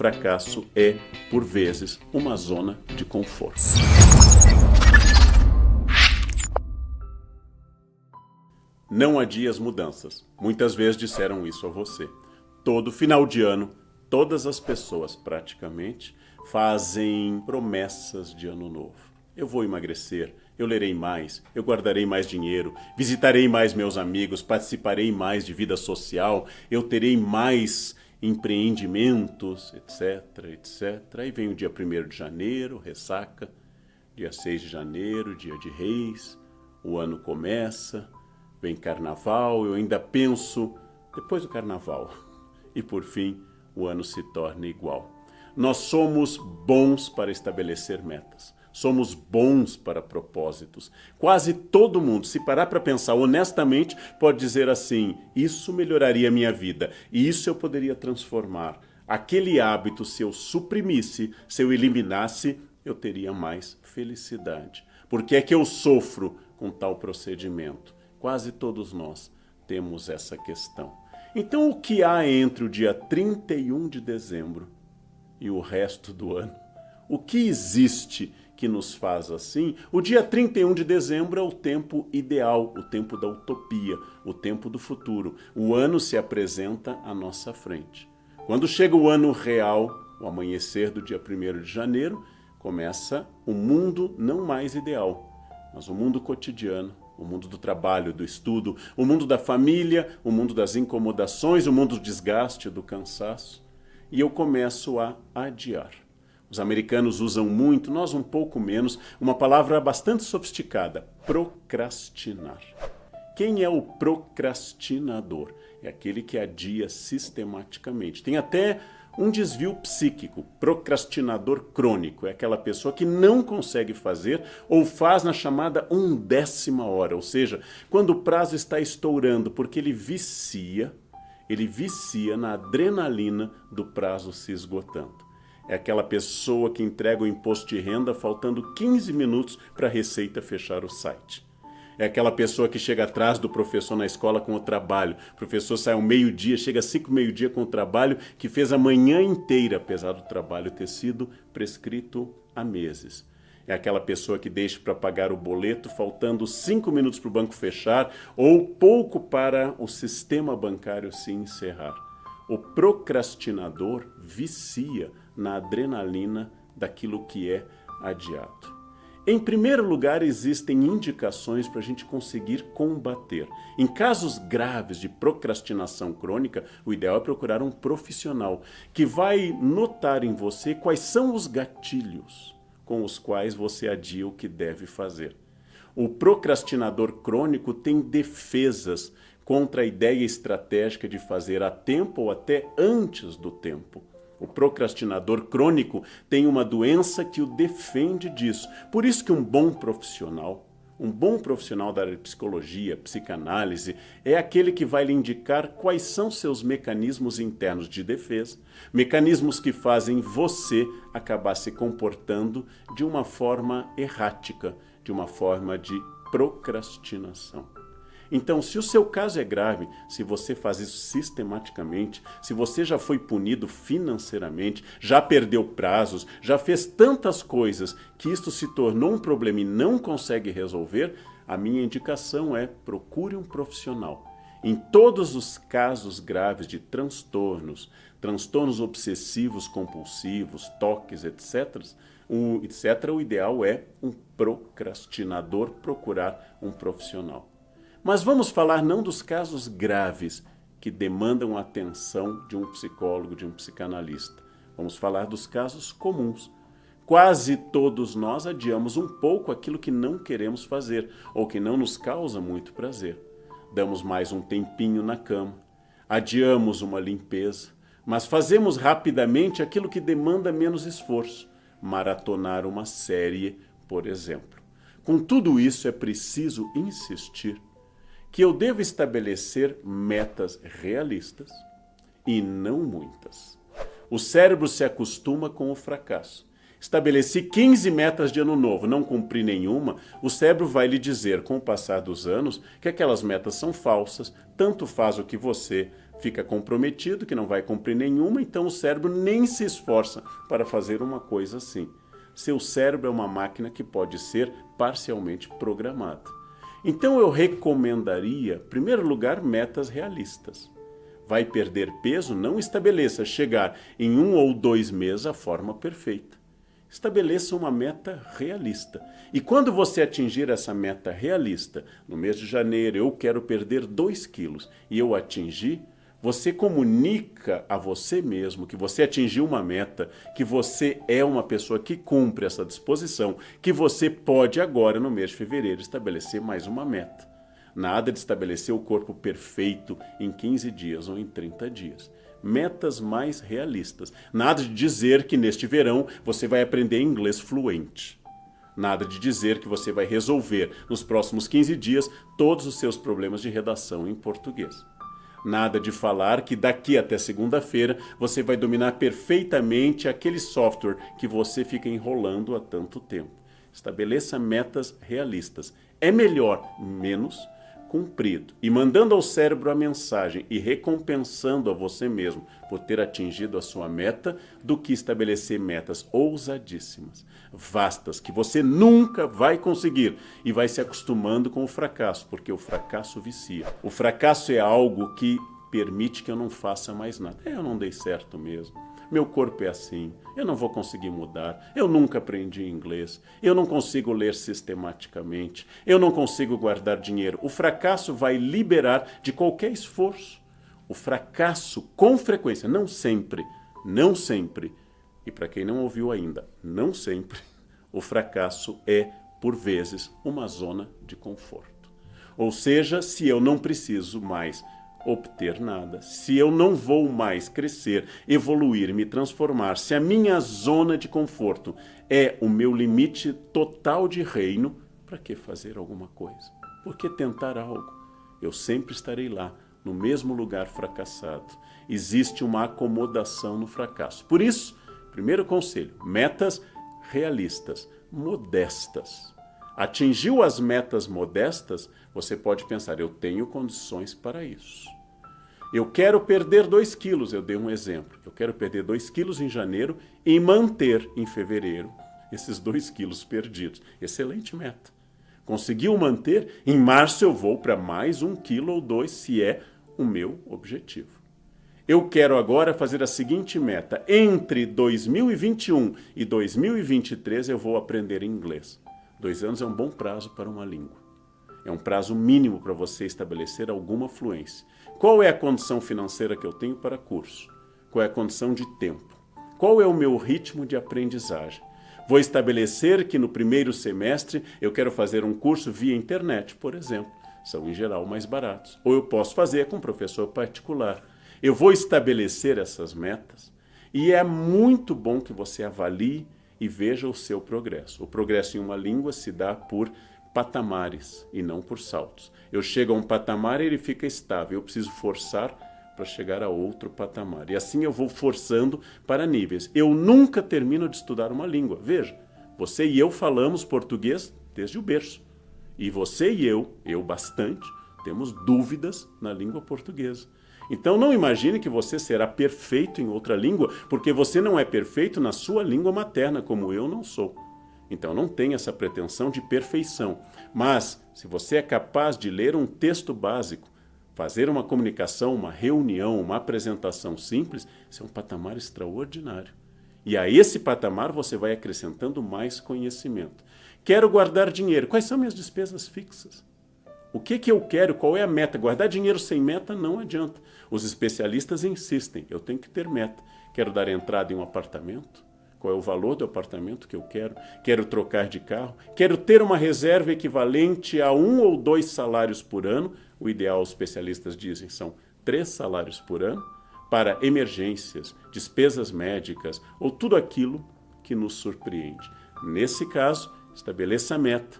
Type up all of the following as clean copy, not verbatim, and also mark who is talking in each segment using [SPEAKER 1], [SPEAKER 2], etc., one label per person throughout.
[SPEAKER 1] fracasso é, por vezes, uma zona de conforto. Não adie as mudanças. Muitas vezes disseram isso a você. Todo final de ano, todas as pessoas praticamente fazem promessas de ano novo. Eu vou emagrecer, eu lerei mais, eu guardarei mais dinheiro, visitarei mais meus amigos, participarei mais de vida social, eu terei mais empreendimentos, etc, etc. Aí vem o dia 1º de janeiro, ressaca, dia 6 de janeiro, dia de Reis, o ano começa, vem carnaval, eu ainda penso depois do carnaval. E por fim, o ano se torna igual. Nós somos bons para estabelecer metas. Somos bons para propósitos. Quase todo mundo, se parar para pensar honestamente, pode dizer assim: isso melhoraria a minha vida, e isso eu poderia transformar. Aquele hábito, se eu suprimisse, se eu eliminasse, eu teria mais felicidade. Por que é que eu sofro com tal procedimento? Quase todos nós temos essa questão. Então, o que há entre o dia 31 de dezembro e o resto do ano? O que existe que nos faz assim? O dia 31 de dezembro é o tempo ideal, o tempo da utopia, o tempo do futuro. O ano se apresenta à nossa frente. Quando chega o ano real, o amanhecer do dia 1º de janeiro, começa o mundo não mais ideal, mas o mundo cotidiano. O mundo do trabalho, do estudo, o mundo da família, o mundo das incomodações, o mundo do desgaste, do cansaço. E eu começo a adiar. Os americanos usam muito, nós um pouco menos, uma palavra bastante sofisticada: procrastinar. Quem é o procrastinador? É aquele que adia sistematicamente. Tem até um desvio psíquico. Procrastinador crônico é aquela pessoa que não consegue fazer ou faz na chamada 1/10 hora, ou seja, quando o prazo está estourando, porque ele vicia na adrenalina do prazo se esgotando. É aquela pessoa que entrega o imposto de renda faltando 15 minutos para a Receita fechar o site. É aquela pessoa que chega atrás do professor na escola com o trabalho. O professor sai ao meio-dia, chega às 5 meio-dia com o trabalho que fez a manhã inteira, apesar do trabalho ter sido prescrito há meses. É aquela pessoa que deixa para pagar o boleto faltando 5 minutos para o banco fechar ou pouco para o sistema bancário se encerrar. O procrastinador vicia na adrenalina daquilo que é adiado. Em primeiro lugar, existem indicações para a gente conseguir combater. Em casos graves de procrastinação crônica, o ideal é procurar um profissional que vai notar em você quais são os gatilhos com os quais você adia o que deve fazer. O procrastinador crônico tem defesas contra a ideia estratégica de fazer a tempo ou até antes do tempo. O procrastinador crônico tem uma doença que o defende disso. Por isso que um bom profissional da área de psicologia, psicanálise, é aquele que vai lhe indicar quais são seus mecanismos internos de defesa, mecanismos que fazem você acabar se comportando de uma forma errática, de uma forma de procrastinação. Então, se o seu caso é grave, se você faz isso sistematicamente, se você já foi punido financeiramente, já perdeu prazos, já fez tantas coisas que isto se tornou um problema e não consegue resolver, a minha indicação é: procure um profissional. Em todos os casos graves de transtornos obsessivos compulsivos, toques, etc., o ideal é um procrastinador procurar um profissional. Mas vamos falar não dos casos graves que demandam a atenção de um psicólogo, de um psicanalista. Vamos falar dos casos comuns. Quase todos nós adiamos um pouco aquilo que não queremos fazer ou que não nos causa muito prazer. Damos mais um tempinho na cama, adiamos uma limpeza, mas fazemos rapidamente aquilo que demanda menos esforço, maratonar uma série, por exemplo. Com tudo isso, é preciso insistir que eu devo estabelecer metas realistas e não muitas. O cérebro se acostuma com o fracasso. Estabeleci 15 metas de ano novo, não cumpri nenhuma, o cérebro vai lhe dizer, com o passar dos anos, que aquelas metas são falsas, tanto faz o que você fica comprometido, que não vai cumprir nenhuma, então o cérebro nem se esforça para fazer uma coisa assim. Seu cérebro é uma máquina que pode ser parcialmente programada. Então eu recomendaria, em primeiro lugar, metas realistas. Vai perder peso? Não estabeleça chegar em 1 ou 2 meses a forma perfeita. Estabeleça uma meta realista. E quando você atingir essa meta realista, no mês de janeiro eu quero perder 2 quilos e eu atingir, você comunica a você mesmo que você atingiu uma meta, que você é uma pessoa que cumpre essa disposição, que você pode agora, no mês de fevereiro, estabelecer mais uma meta. Nada de estabelecer o corpo perfeito em 15 dias ou em 30 dias. Metas mais realistas. Nada de dizer que neste verão você vai aprender inglês fluente. Nada de dizer que você vai resolver nos próximos 15 dias todos os seus problemas de redação em português. Nada de falar que daqui até segunda-feira você vai dominar perfeitamente aquele software que você fica enrolando há tanto tempo. Estabeleça metas realistas. É melhor menos cumprido e mandando ao cérebro a mensagem e recompensando a você mesmo por ter atingido a sua meta do que estabelecer metas ousadíssimas, vastas, que você nunca vai conseguir e vai se acostumando com o fracasso, porque o fracasso vicia. O fracasso é algo que permite que eu não faça mais nada. Eu não dei certo mesmo. Meu corpo é assim, eu não vou conseguir mudar, eu nunca aprendi inglês, eu não consigo ler sistematicamente, eu não consigo guardar dinheiro. O fracasso vai liberar de qualquer esforço. O fracasso, com frequência, não sempre, e para quem não ouviu ainda, não sempre, o fracasso é, por vezes, uma zona de conforto. Ou seja, se eu não preciso mais obter nada, se eu não vou mais crescer, evoluir, me transformar, se a minha zona de conforto é o meu limite total de reino, para que fazer alguma coisa? Por que tentar algo? Eu sempre estarei lá, no mesmo lugar fracassado. Existe uma acomodação no fracasso. Por isso, primeiro conselho, metas realistas, modestas. Atingiu as metas modestas, você pode pensar, eu tenho condições para isso. Eu quero perder 2 quilos, eu dei um exemplo. Eu quero perder 2 quilos em janeiro e manter em fevereiro esses 2 quilos perdidos. Excelente meta. Conseguiu manter? Em março eu vou para mais 1 quilo ou 2, se é o meu objetivo. Eu quero agora fazer a seguinte meta. Entre 2021 e 2023 eu vou aprender inglês. 2 anos é um bom prazo para uma língua. É um prazo mínimo para você estabelecer alguma fluência. Qual é a condição financeira que eu tenho para curso? Qual é a condição de tempo? Qual é o meu ritmo de aprendizagem? Vou estabelecer que no primeiro semestre eu quero fazer um curso via internet, por exemplo. São, em geral, mais baratos. Ou eu posso fazer com um professor particular. Eu vou estabelecer essas metas e é muito bom que você avalie e veja o seu progresso. O progresso em uma língua se dá por patamares e não por saltos. Eu chego a um patamar e ele fica estável. Eu preciso forçar para chegar a outro patamar. E assim eu vou forçando para níveis. Eu nunca termino de estudar uma língua. Veja, você e eu falamos português desde o berço. E você e eu bastante, temos dúvidas na língua portuguesa. Então não imagine que você será perfeito em outra língua, porque você não é perfeito na sua língua materna, como eu não sou. Então não tenha essa pretensão de perfeição. Mas, se você é capaz de ler um texto básico, fazer uma comunicação, uma reunião, uma apresentação simples, isso é um patamar extraordinário. E a esse patamar você vai acrescentando mais conhecimento. Quero guardar dinheiro. Quais são minhas despesas fixas? O que eu quero? Qual é a meta? Guardar dinheiro sem meta não adianta. Os especialistas insistem, eu tenho que ter meta. Quero dar entrada em um apartamento? Qual é o valor do apartamento que eu quero? Quero trocar de carro? Quero ter uma reserva equivalente a 1 ou 2 salários por ano? O ideal, os especialistas dizem, são 3 salários por ano para emergências, despesas médicas ou tudo aquilo que nos surpreende. Nesse caso, estabeleça a meta.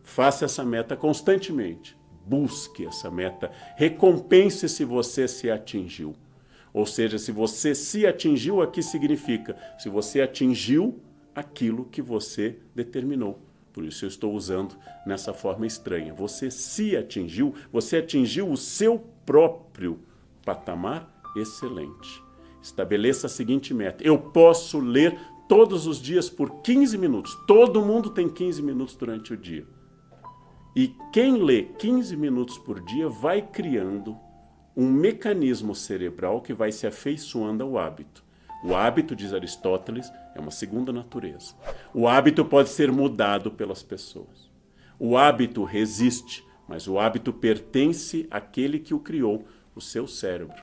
[SPEAKER 1] Faça essa meta constantemente. Busque essa meta. Recompense se você se atingiu. Ou seja, se você se atingiu, aqui significa se você atingiu aquilo que você determinou. Por isso eu estou usando nessa forma estranha. Você se atingiu, você atingiu o seu próprio patamar excelente. Estabeleça a seguinte meta: eu posso ler todos os dias por 15 minutos. Todo mundo tem 15 minutos durante o dia. E quem lê 15 minutos por dia vai criando um mecanismo cerebral que vai se afeiçoando ao hábito. O hábito, diz Aristóteles, é uma segunda natureza. O hábito pode ser mudado pelas pessoas. O hábito resiste, mas o hábito pertence àquele que o criou, o seu cérebro.